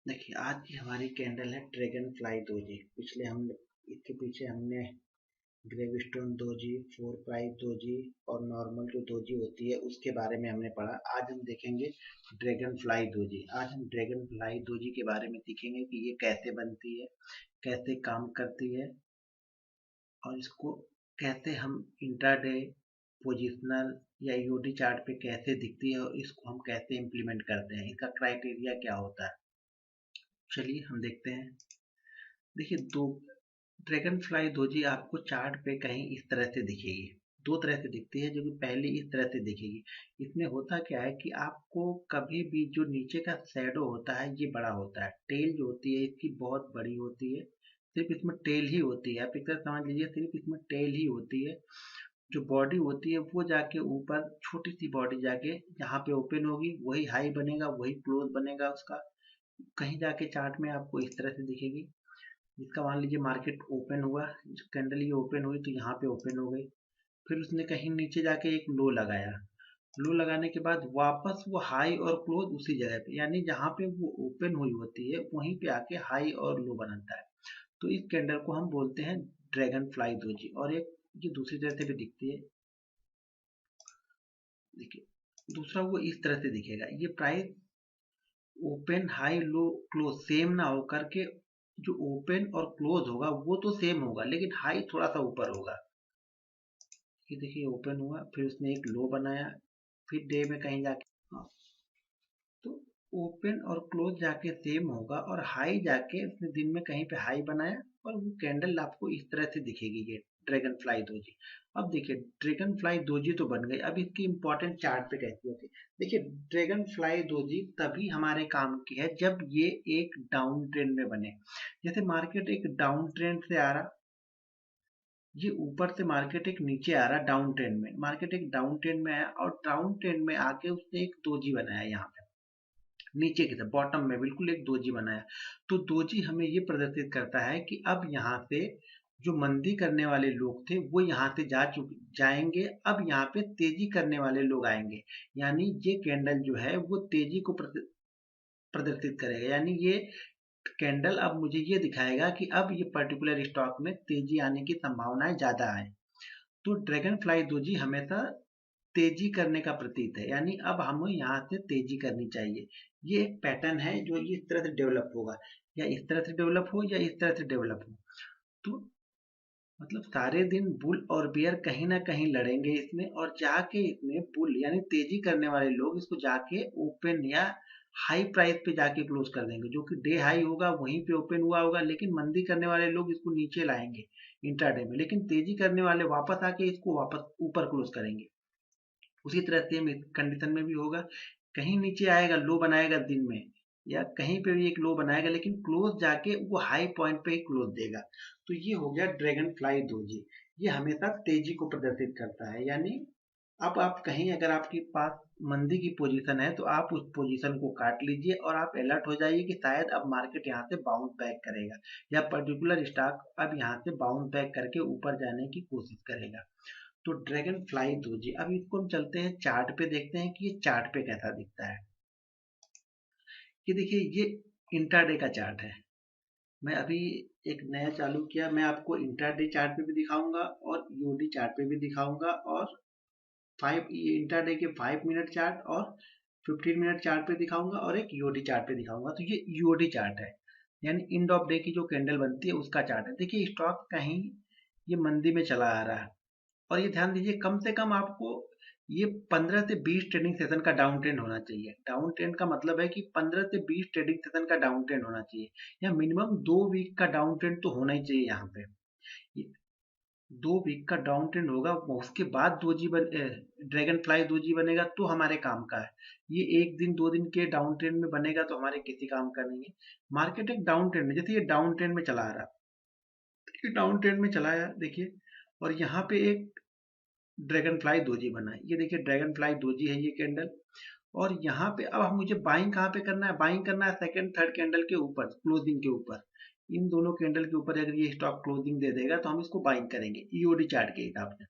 देखिए आज की हमारी कैंडल है ड्रैगन फ्लाई दोजी। पिछले हम इसके पीछे हमने gravestone doji, four price doji और नॉर्मल जो दोजी होती है उसके बारे में हमने पढ़ा। आज हम देखेंगे ड्रैगन फ्लाई दोजी। आज हम ड्रैगन फ्लाई दोजी के बारे में सीखेंगे कि ये कैसे बनती है, कैसे काम करती है और इसको कैसे हम इंट्राडे, पोजिशनल या ईओडी चार्ट पे कैसे दिखती है और इसको हम कैसे इम्प्लीमेंट करते हैं, इसका क्राइटेरिया क्या होता है। चलिए हम देखते हैं। देखिए दो ड्रैगन फ्लाई दोजी आपको चार्ट पे कहीं इस तरह से दिखेगी। दो तरह से दिखती है, जो कि पहली इस तरह से दिखेगी। इसमें होता क्या है कि आपको कभी भी जो नीचे का शैडो होता है ये बड़ा होता है। टेल जो होती है इसकी बहुत बड़ी होती है। सिर्फ इसमें टेल ही होती है, आप एक तरह समझ लीजिए सिर्फ इसमें टेल ही होती है। जो बॉडी होती है वो जाके ऊपर छोटी सी बॉडी जाके जहाँ पे ओपन होगी वही हाई बनेगा, वही क्लोज बनेगा उसका। कहीं जाके चार्ट में आपको इस तरह से दिखेगी। इसका मान लीजिए मार्केट ओपन हुआ, कैंडल ये ओपन हुई तो यहाँ पे ओपन हो गई। फिर उसने कहीं नीचे जाके एक लो लगाया। लो लगाने के बाद वापस वो हाई और क्लोज उसी जगह पे, यानी जहाँ पे वो ओपन हुई होती है वहीं पे आके हाई और लो बनाता है। तो इस कैंडल को हम बोलते हैं ड्रैगन फ्लाई दोजी। और एक ये दूसरी तरह से भी दिखती है। देखिए दूसरा वो इस तरह से दिखेगा। ये price open high low close same ना हो करके जो ओपन और क्लोज होगा वो तो सेम होगा, लेकिन हाई थोड़ा सा ऊपर होगा। ये देखिए ओपन हुआ, फिर उसने एक लो बनाया, फिर डे में कहीं जाके हाँ, तो ओपन और क्लोज जाके सेम होगा और हाई जाके उसने दिन में कहीं पे हाई बनाया और वो कैंडल आपको इस तरह से दिखेगी, ये ड्रैगन फ्लाई दोजी। अब देखिए ड्रैगन फ्लाई दोजी तो बन गई, अब इसकी इंपॉर्टेंट चार्ट पे कैसी होती है। देखिए ड्रैगन फ्लाई दोजी तभी हमारे काम की है जब ये एक डाउन ट्रेंड में बने। जैसे मार्केट एक डाउन ट्रेंड से आ रहा, ये ऊपर से मार्केट एक नीचे आ रहा डाउन ट्रेंड में, मार्केट एक डाउन ट्रेंड में आया और डाउन ट्रेंड में आके उसने एक दोजी बनाया यहाँ पे नीचे की तरफ बॉटम में बिल्कुल एक दोजी बनाया। तो दोजी हमें ये प्रदर्शित करता है कि अब यहाँ से जो मंदी करने वाले लोग थे वो यहाँ से जाएंगे, अब यहाँ पे तेजी करने वाले लोग आएंगे। यानी ये कैंडल जो है वो तेजी को प्रदर्शित करेगा। यानी ये कैंडल अब मुझे ये दिखाएगा कि अब ये पर्टिकुलर स्टॉक में तेजी आने की संभावनाएं ज्यादा है। तो ड्रैगन फ्लाई दोजी हमेशा तेजी करने का प्रतीक है, यानी अब हमें यहाँ से तेजी करनी चाहिए। ये एक पैटर्न है जो ये इस तरह से डेवलप होगा, या इस तरह से डेवलप हो या इस तरह से डेवलप हो। तो मतलब सारे दिन बुल और बेयर कहीं ना कहीं लड़ेंगे इसमें, और जाके इसमें बुल यानी तेजी करने वाले लोग इसको जाके ओपन या हाई प्राइस पे जाके क्लोज कर देंगे। जो कि डे हाई होगा वहीं पे ओपन हुआ होगा, लेकिन मंदी करने वाले लोग इसको नीचे लाएंगे इंट्राडे में, लेकिन तेजी करने वाले वापस आके इसको वापस ऊपर क्लोज करेंगे। उसी तरह सेम कंडीशन में भी होगा, कहीं नीचे आएगा लो बनाएगा दिन में, या कहीं पे भी एक लो बनाएगा लेकिन क्लोज जाके वो हाई पॉइंट पे ही क्लोज देगा। तो ये हो गया ड्रैगन फ्लाई दोजी। ये हमेशा तेजी को प्रदर्शित करता है। यानी अब आप कहीं अगर आपके पास मंदी की पोजीशन है तो आप उस पोजीशन को काट लीजिए और आप अलर्ट हो जाइए कि शायद अब मार्केट यहाँ से बाउंस बैक करेगा, या पर्टिकुलर स्टॉक अब यहाँ से बाउंस बैक करके ऊपर जाने की कोशिश करेगा। तो ड्रैगन फ्लाई दोजी। अब इसको हम चलते हैं चार्ट पे, देखते हैं कि ये चार्ट पे कैसा दिखता है। ये देखिए ये इंट्राडे का चार्ट है। मैं अभी एक नया चालू किया, मैं आपको इंट्राडे चार्ट पे भी दिखाऊंगा और ईओडी चार्ट पे भी दिखाऊंगा, और फाइव इंट्राडे के 5 मिनट चार्ट और 15 मिनट चार्ट पे दिखाऊंगा और एक ईओडी चार्ट पे दिखाऊंगा। तो ये ईओडी चार्ट है, यानी एंड ऑफ डे की जो कैंडल बनती है उसका चार्ट है। देखिए स्टॉक कहीं ये मंदी में चला आ रहा है, और ये ध्यान दीजिए कम से कम आपको ये 15 से 20 ट्रेडिंग सेशन का डाउन ट्रेंड होना चाहिए। डाउन ट्रेंड का मतलब है कि 15 से 20 ट्रेडिंग सेशन का डाउन ट्रेंड होना चाहिए, या मिनिमम 2 वीक का डाउन ट्रेंड तो होना ही चाहिए यहाँ पे। ये 2 वीक का डाउन ट्रेंड होगा, उसके बाद ड्रैगन फ्लाई दोजी बनेगा तो हमारे काम का है। ये एक दिन 2 दिन के डाउन ट्रेंड में बनेगा तो हमारे किसी काम का नहीं है। मार्केट एक डाउन ट्रेंड में, जैसे ये डाउन ट्रेंड में चला आ रहा, ये डाउन ट्रेंड में चला आया देखिए, और यहाँ पे एक ड्रैगन फ्लाई दोजी बना है। ये देखिए ड्रैगन फ्लाई दोजी है ये कैंडल। और यहाँ पे अब हम मुझे बाइंग कहाँ पे करना है, बाइंग करना है सेकंड थर्ड कैंडल के ऊपर, क्लोजिंग के ऊपर। इन दोनों कैंडल के ऊपर अगर ये स्टॉक क्लोजिंग दे देगा तो हम इसको बाइंग करेंगे ईओडी चार्ट के हिसाब से।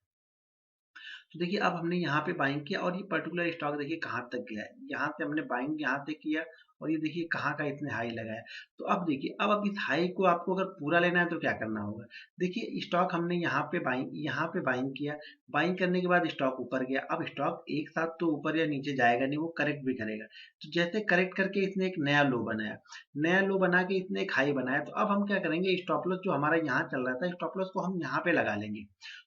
तो देखिए अब हमने यहाँ पे बाइंग किया और ये पर्टिकुलर स्टॉक देखिए कहाँ तक गया है। यहाँ से हमने बाइंग यहाँ से किया और ये देखिए कहाँ का इतने हाई लगा है। तो अब देखिए अब इस हाई को आपको अगर पूरा लेना है तो क्या करना होगा। देखिए स्टॉक हमने यहाँ पे बाइंग किया। बाइंग करने के बाद स्टॉक ऊपर गया। अब स्टॉक एक साथ तो ऊपर या नीचे जाएगा नहीं, वो करेक्ट भी करेगा। तो जैसे करेक्ट करके इसने एक नया लो बनाया, नया लो बना के इसने एक हाई बनाया। तो अब हम क्या करेंगे, स्टॉप लॉस जो हमारा यहाँ चल रहा था, स्टॉप लॉस को हम यहाँ पे लगा लेंगे।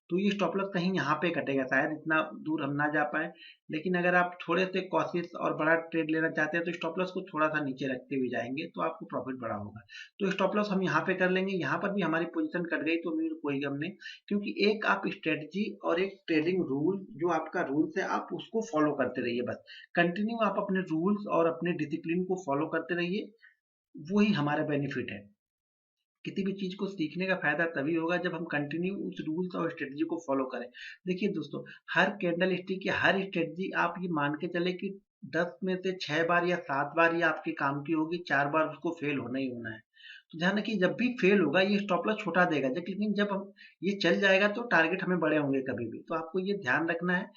तो ये स्टॉप लॉस कहीं यहाँ पे कटेगा, शायद इतना दूर हम ना जा पाए। लेकिन अगर आप थोड़े से कॉशियस और बड़ा ट्रेड लेना चाहते हैं तो स्टॉप लॉस को थोड़ा सा नीचे रखते हुए जाएंगे तो आपको प्रॉफिट बड़ा होगा। तो स्टॉप लॉस हम यहाँ पे कर लेंगे। यहाँ पर भी हमारी पोजीशन कट गई तो मेरे कोई गम नहीं, क्योंकि एक आप स्ट्रेटजी और एक ट्रेडिंग रूल, जो आपका रूल्स है आप उसको फॉलो करते रहिए। बस कंटिन्यू आप अपने रूल्स और अपने डिसिप्लिन को फॉलो करते रहिए, वही हमारा बेनिफिट है। किसी भी चीज को सीखने का फायदा तभी होगा जब हम कंटिन्यू उस रूल्स और स्ट्रेटजी को फॉलो करें। देखिए दोस्तों, हर कैंडल स्टिक या हर स्ट्रेटजी आप ये मान के चले कि 10 में से 6 बार या 7 बार ये आपके काम की होगी, 4 बार उसको फेल होना ही होना है। तो ध्यान रखिए, जब भी फेल होगा ये स्टॉप लॉस छोटा देगा, लेकिन जब हम ये चल जाएगा तो टारगेट हमें बड़े होंगे कभी भी। तो आपको ये ध्यान रखना है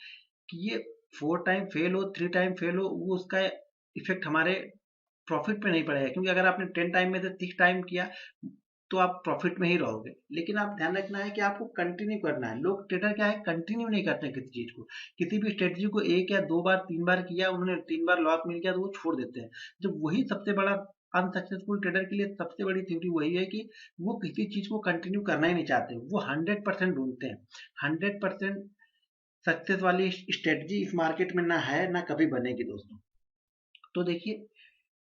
कि ये 4 टाइम फेल हो, 3 टाइम फेल हो, वो उसका इफेक्ट हमारे प्रॉफिट पे नहीं पड़ेगा। क्योंकि अगर आपने 10 टाइम में से 6 टाइम किया तो आप प्रॉफिट में ही रहोगे। लेकिन आप ध्यान रखना है कि आपको कंटिन्यू करना है। लोग ट्रेडर क्या है, कंटिन्यू नहीं करते किसी चीज को। किसी भी स्ट्रेटजी को एक या दो बार, 3 बार किया, उन्होंने 3 बार लॉस मिल गया तो वो छोड़ देते हैं। जब वही सबसे बड़ा अनसक्सेसफुल ट्रेडर के लिए सबसे बड़ी थ्योरी वही है कि वो किसी चीज को कंटिन्यू करना ही नहीं चाहते। वो 100% ढूंढते हैं। 100% सक्सेस वाली स्ट्रेटजी इस मार्केट में ना है, ना कभी बनेगी दोस्तों। तो देखिए,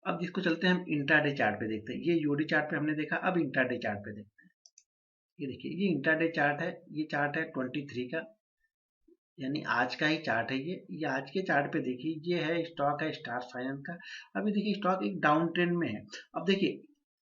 अब जिसको चलते हैं हम इंट्राडे चार्ट पे देखते हैं। ये यूडी चार्ट पे हमने देखा, अब इंट्राडे चार्ट पे देखते हैं। ये देखिए, ये इंट्राडे चार्ट है। ये चार्ट है 23 का, यानी आज का ही चार्ट है ये आज के चार्ट पे देखिए, ये है स्टॉक है स्टार फाइनेंस का। अभी देखिए स्टॉक एक डाउन ट्रेंड में है। अब देखिए,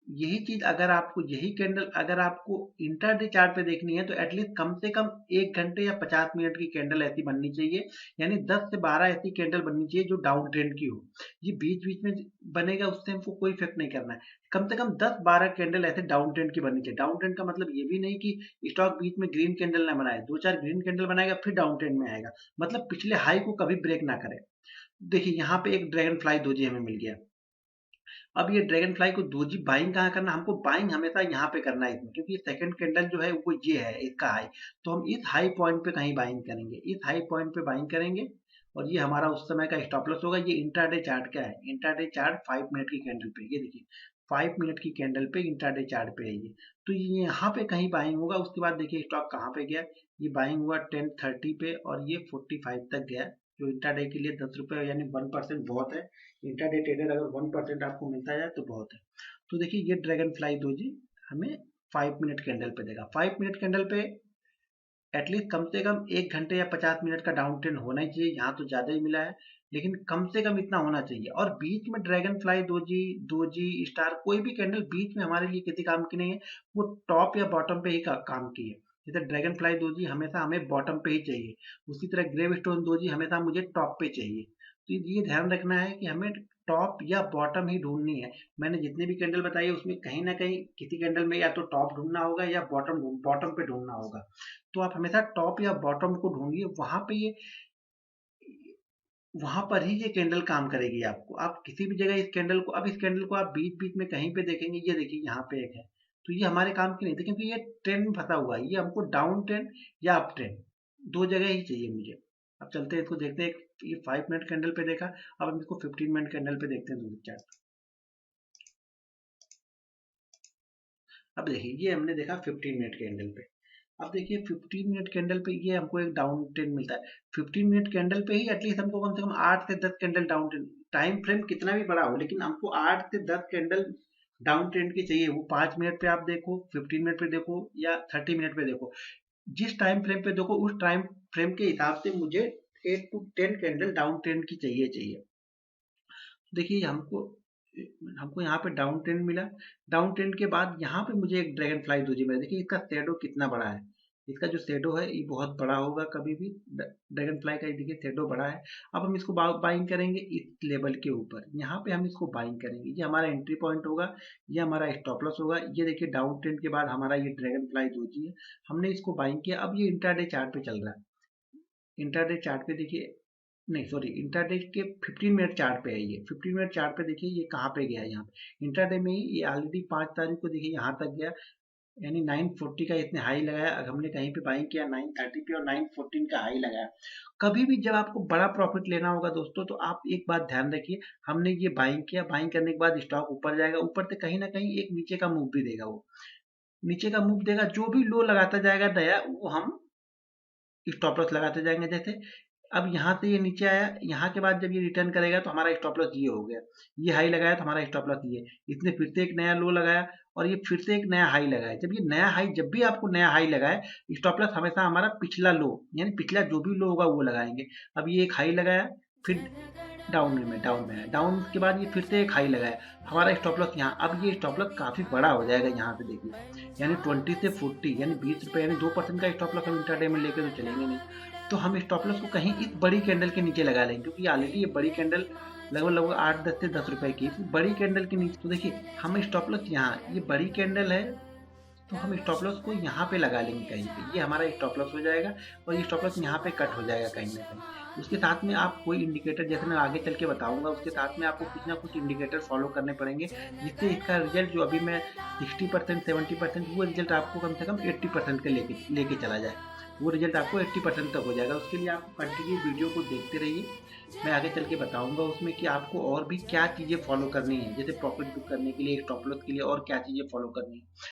यही चीज अगर आपको, यही कैंडल अगर आपको इंटरडे चार्ट पे देखनी है तो एटलीस्ट कम से कम 1 घंटे या 50 मिनट की कैंडल ऐसी बननी चाहिए। यानी 10 से 12 ऐसी कैंडल बननी चाहिए जो डाउन ट्रेंड की हो। ये बीच बीच में बनेगा उससे हमको कोई इफेक्ट नहीं करना है। कम से कम 10-12 कैंडल ऐसे डाउन ट्रेंड की बननी चाहिए। डाउन ट्रेंड का मतलब ये भी नहीं कि स्टॉक बीच में ग्रीन कैंडल ना बनाए, 2-4 ग्रीन कैंडल बनाएगा फिर डाउन ट्रेंड में आएगा। मतलब पिछले हाई को कभी ब्रेक ना करे। देखिए यहाँ पे एक ड्रैगन फ्लाई दोजी हमें मिल गया। अब ये ड्रैगन फ्लाई को दोजी बाइंग कहाँ करना, हमको बाइंग हमेशा यहाँ पे करना है इसमें, क्योंकि सेकंड कैंडल जो है वो ये है इसका हाई। तो हम इस हाई पॉइंट पे कहीं बाइंग करेंगे, इस हाई पॉइंट पे बाइंग करेंगे और ये हमारा उस समय का स्टॉप लॉस होगा। ये इंट्राडे चार्ट का है, इंट्राडे चार्ट 5 मिनट की कैंडल पे, ये देखिए 5 मिनट की कैंडल पे इंट्राडे चार्ट पे है ये। तो ये यहाँ पे कहीं बाइंग होगा। उसके बाद देखिए स्टॉक कहाँ पे गया, ये बाइंग हुआ 10:30 पे और ये 45 तक गया। जो इंट्राडे के लिए 10 रुपये यानी 1% बहुत है। इंट्राडे ट्रेडर अगर 1% आपको मिलता है तो बहुत है। तो देखिए ये ड्रैगन फ्लाई दोजी हमें 5 मिनट कैंडल पे देगा। 5 मिनट कैंडल पे एटलीस्ट कम से कम 1 घंटे या 50 मिनट का डाउन ट्रेंड होना ही चाहिए। यहाँ तो ज्यादा ही मिला है, लेकिन कम से कम इतना होना चाहिए। और बीच में dragon fly doji, doji star, कोई भी कैंडल बीच में हमारे लिए किसी काम की नहीं है। वो टॉप या बॉटम पे ही काम की है। जैसे ड्रैगन फ्लाई दोजी हमेशा हमें बॉटम पे ही चाहिए, उसी तरह ग्रेव स्टोन दोजी हमेशा मुझे टॉप पे चाहिए। तो ये ध्यान रखना है कि हमें टॉप या बॉटम ही ढूंढनी है। मैंने जितने भी कैंडल बताई है उसमें कहीं ना कहीं किसी कैंडल में या तो टॉप ढूंढना होगा या बॉटम बॉटम पे ढूंढना होगा। तो आप हमेशा टॉप या बॉटम को ढूंढिए, वहां पर ही ये कैंडल काम करेगी आपको। आप किसी भी जगह इस कैंडल को, अब इस कैंडल को आप बीच बीच में कहीं पे देखेंगे, ये देखिए यहाँ पे एक है, तो ये हमारे काम की नहीं थी क्योंकि ये ट्रेंड में फंसा हुआ है। ये हमको डाउन ट्रेंड या अप ट्रेंड दो जगह ही चाहिए मुझे। अब चलते हैं इसको देखते हैं। ये 5 मिनट कैंडल पे देखा, अब हम इसको 15 मिनट कैंडल पे देखते हैं दूसरी चार्ट। अब देखिए ये हमने देखा 15 मिनट कैंडल पे। अब देखिए 15 मिनट कैंडल पे ये हमको एक डाउन ट्रेंड मिलता है। 15 मिनट कैंडल पे ही एटलीस्ट हमको कम से कम 8 से 10 candle down trend, time frame कितना भी बड़ा हो लेकिन हमको 8 से 10 कैंडल डाउन ट्रेंड की चाहिए। वो 5 मिनट पे आप देखो, 15 मिनट पे देखो या 30 मिनट पे देखो, जिस टाइम फ्रेम पे देखो उस टाइम फ्रेम के हिसाब से मुझे 8 to 10 कैंडल डाउन ट्रेंड की चाहिए चाहिए। देखिए हमको हमको यहाँ पे डाउन ट्रेंड मिला। डाउन ट्रेंड के बाद यहाँ पे मुझे एक ड्रैगन फ्लाई दोजी मिला। देखिए इसका शेडो कितना बड़ा है, इसका जो शेडो है ये बहुत बड़ा होगा कभी भी। ड्रैगन फ्लाई का ये देखिए शेडो बड़ा है। अब हम इसको बाइंग करेंगे इस लेवल के ऊपर, यहाँ पे हम इसको बाइंग करेंगे। ये हमारा एंट्री पॉइंट होगा, ये हमारा स्टॉप लॉस होगा। ये देखिए डाउन ट्रेंड के बाद हमारा ये ड्रैगन फ्लाई दोजी है, हमने इसको बाइंग किया। अब ये इंट्राडे चार्ट पे चल रहा है, इंट्राडे चार्ट पे देखिए, नहीं सॉरी, इंट्राडे के 15 मिनट चार्ट पे है ये। 15 मिनट चार्ट पे देखिए ये कहाँ पे गया है, यहाँ पे इंट्राडे में ही ये ऑलरेडी 5 तारीख को देखिए यहाँ तक गया, यानी 940 का इसने हाई लगाया। अगर हमने कहीं पे बाइंग किया 930 पे और 914 का हाई लगाया। कभी भी जब आपको बड़ा प्रॉफिट लेना होगा दोस्तों, तो आप एक बात ध्यान रखिए, हमने ये बाइंग किया, बाइंग करने के बाद स्टॉक ऊपर जाएगा, ऊपर से कहीं ना कहीं एक नीचे का मूव भी देगा, वो नीचे का मूव देगा, जो भी लो लगाता जाएगा नया, वो हम स्टॉप लॉस लगाते जाएंगे। जैसे अब यहाँ से ये नीचे आया, यहाँ के बाद जब ये रिटर्न करेगा तो हमारा स्टॉप लॉस ये हो गया, ये हाई लगाया तो हमारा स्टॉप लॉस ये, इसने फिर से एक नया लो लगाया और ये फिर से एक नया हाई लगाया। जब ये नया हाई, जब भी आपको नया हाई लगाए, स्टॉप लॉस हमेशा हमारा पिछला लो, यानी पिछला जो भी लो होगा वो लगाएंगे। अब ये एक हाई लगाया, फिर डाउन में है, डाउन के बाद ये फिर से एक हाई लगाया, हमारा स्टॉप लॉस यहाँ। अब ये स्टॉप लॉस काफी बड़ा हो जाएगा यहाँ से देखिए, यानी 20 से 40, यानी 20 रुपए, यानी 2% का स्टॉप लॉस हम इंट्राडे में लेके तो चलेंगे नहीं। तो हम स्टॉप लॉस को कहीं इस बड़ी कैंडल के नीचे लगा लेंगे, क्योंकि ऑलरेडी ये बड़ी कैंडल लगभग 8-10 से 10 रुपए की, बड़ी कैंडल के नीचे। तो देखिए हम स्टॉप लॉस यहाँ, ये बड़ी कैंडल है तो हम स्टॉप लॉस को यहाँ पे लगा लेंगे कहीं पे, ये हमारा स्टॉप लॉस हो जाएगा और ये स्टॉप लॉस यहाँ पे कट हो जाएगा कहीं ना कहीं। उसके साथ में आप कोई इंडिकेटर, जैसे मैं आगे चल के बताऊंगा, उसके साथ में आपको कुछ ना कुछ इंडिकेटर फॉलो करने पड़ेंगे, जिससे इसका रिजल्ट जो अभी मैं 60% 70%, वो रिजल्ट आपको कम से कम 80% के लेके चला जाए, वो रिजल्ट आपको 80% तक हो जाएगा। उसके लिए आप कंटिन्यू वीडियो को देखते रहिए, मैं आगे चल के बताऊंगा उसमें कि आपको और भी क्या चीज़ें फॉलो करनी है, जैसे प्रॉफिट बुक करने के लिए, स्टॉप लॉस के लिए और क्या चीज़ें फॉलो करनी है।